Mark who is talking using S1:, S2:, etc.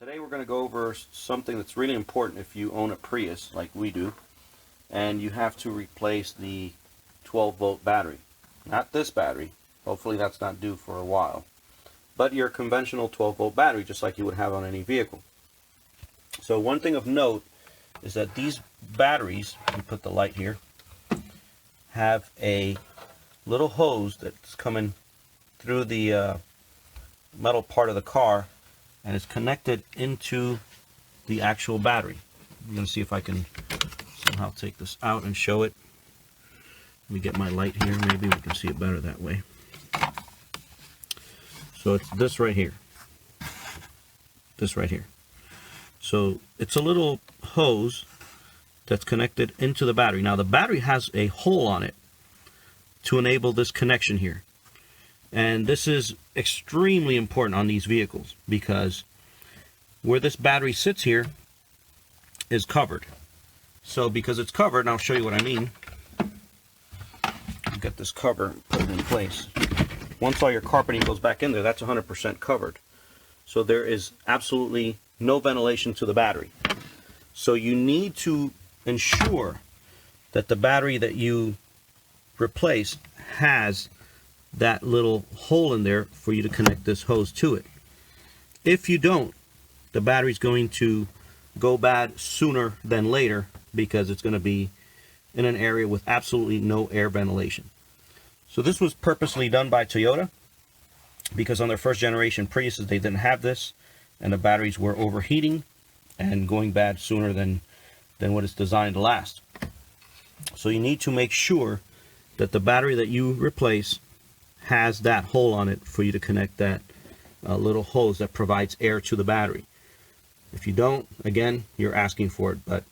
S1: Today we're going to go over something that's really important if you own a Prius like we do, and you have to replace the 12-volt battery. Not this battery, hopefully that's not due for a while, but your conventional 12-volt battery, just like you would have on any vehicle. So one thing of note is that these batteries, let me put the light here, have a little hose that's coming through the metal part of the car, and it's connected into the actual battery. I'm going to see if I can somehow take this out and show it. Let me get my light here, maybe we can see it better that way. So it's this right here. This right here. So it's a little hose that's connected into the battery. Now the battery has a hole on it to enable this connection here. And this is extremely important on these vehicles because where this battery sits here is covered. So because it's covered, and I'll show you what I mean. Get this cover and put it in place. Once all your carpeting goes back in there, that's 100% covered. So there is absolutely no ventilation to the battery. So you need to ensure that the battery that you replace has that little hole in there for you to connect this hose to it. If you don't, the battery's going to go bad sooner than later because it's going to be in an area with absolutely no air ventilation. So this was purposely done by Toyota because on their first generation Priuses they didn't have this, and the batteries were overheating and going bad sooner than what it's designed to last. So you need to make sure that the battery that you replace has that hole on it for you to connect that little hose that provides air to the battery. If you don't, again, you're asking for it, but